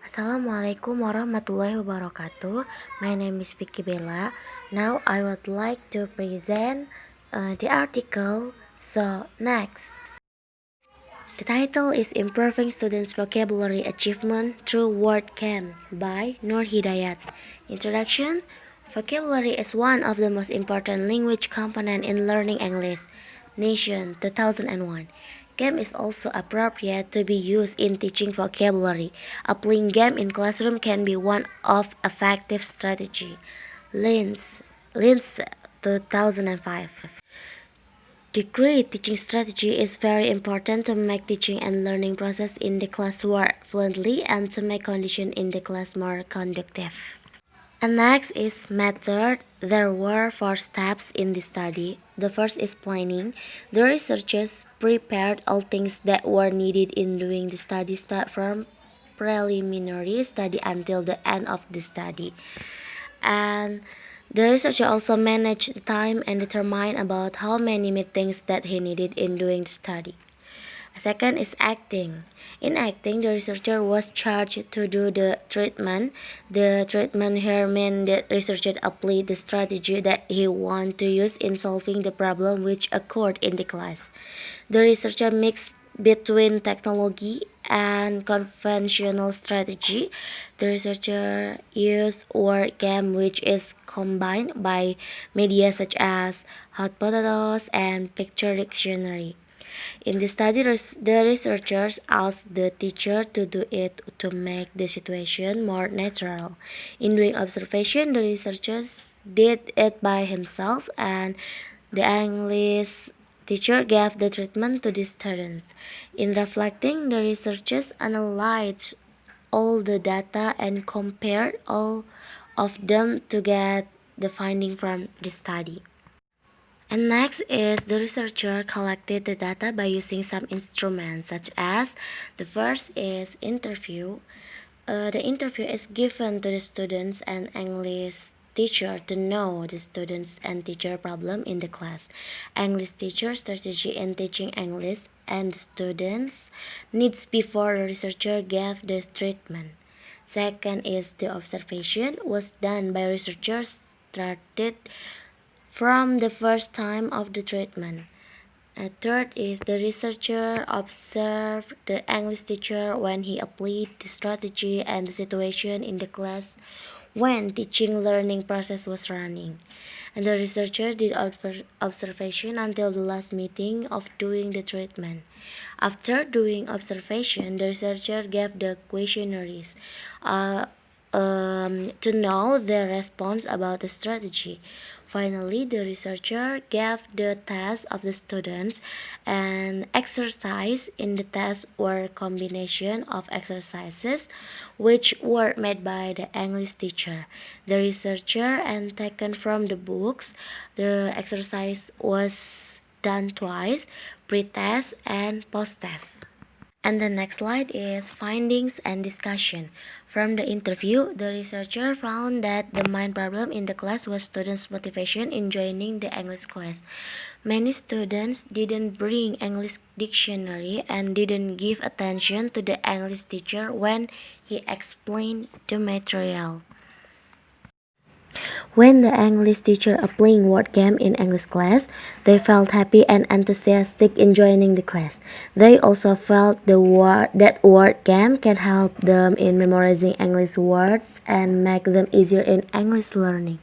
Assalamualaikum warahmatullahi wabarakatuh. My name is Vicky Bella. Now I would like to present the article. So next, the title is Improving Students' Vocabulary Achievement Through Word Game by Nur Hidayat. Introduction. Vocabulary is one of the most important language component in learning English. Nation 2001. Game is also appropriate to be used in teaching vocabulary. Applying game in classroom can be one of effective strategy. Lins 2005. Degree teaching strategy is very important to make teaching and learning process in the class work fluently and to make condition in the class more conducive. And next is method. There were 4 steps in the study. The first is planning. The researchers prepared all things that were needed in doing the study, start from preliminary study until the end of the study. And the researcher also managed the time and determined about how many meetings that he needed in doing the study. Second is acting. In acting, the researcher was charged to do the treatment. The treatment here meant that researcher applied the strategy that he wanted to use in solving the problem which occurred in the class. The researcher mixed between technology and conventional strategy. The researcher used word game which is combined by media such as hot potatoes and picture dictionary. In the study, the researchers asked the teacher to do it to make the situation more natural. In doing observation, the researchers did it by himself, and the English teacher gave the treatment to the students. In reflecting, the researchers analyzed all the data and compared all of them to get the finding from the study. And next is the researcher collected the data by using some instruments such as the first is interview. The interview is given to the students and English teacher to know the students and teacher problem in the class. English teacher strategy in teaching English and the students needs before the researcher gave the treatment. Second is the observation was done by researchers started from the first time of the treatment. Third is the researcher observed the English teacher when he applied the strategy and the situation in the class when teaching learning process was running. And the researcher did observation until the last meeting of doing the treatment. After doing observation, the researcher gave the questionnaires to know their response about the strategy. Finally, the researcher gave the test of the students, and exercise in the test were combination of exercises which were made by the English teacher, the researcher, and taken from the books. The exercise was done twice, pre-test and post-test. And the next slide is findings and discussion. From the interview, the researcher found that the main problem in the class was students' motivation in joining the English class. Many students didn't bring English dictionary and didn't give attention to the English teacher when he explained the material. When the English teacher applying word game in English class, they felt happy and enthusiastic in joining the class. They also felt that word game can help them in memorizing English words and make them easier in English learning.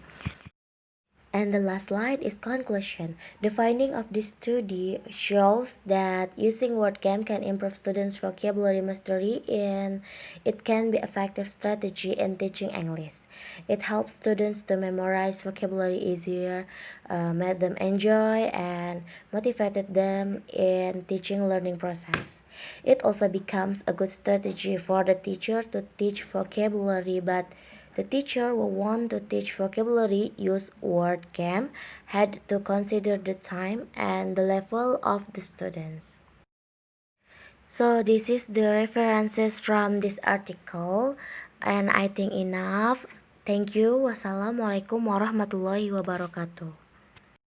And the last slide is conclusion. The finding of this study shows that using word game can improve students' vocabulary mastery and it can be effective strategy in teaching English. It helps students to memorize vocabulary easier, made them enjoy and motivated them in teaching learning process. It also becomes a good strategy for the teacher to teach vocabulary, but the teacher who want to teach vocabulary use word game had to consider the time and the level of the students. So this is the references from this article and I think enough. Thank you. Wassalamualaikum warahmatullahi wabarakatuh.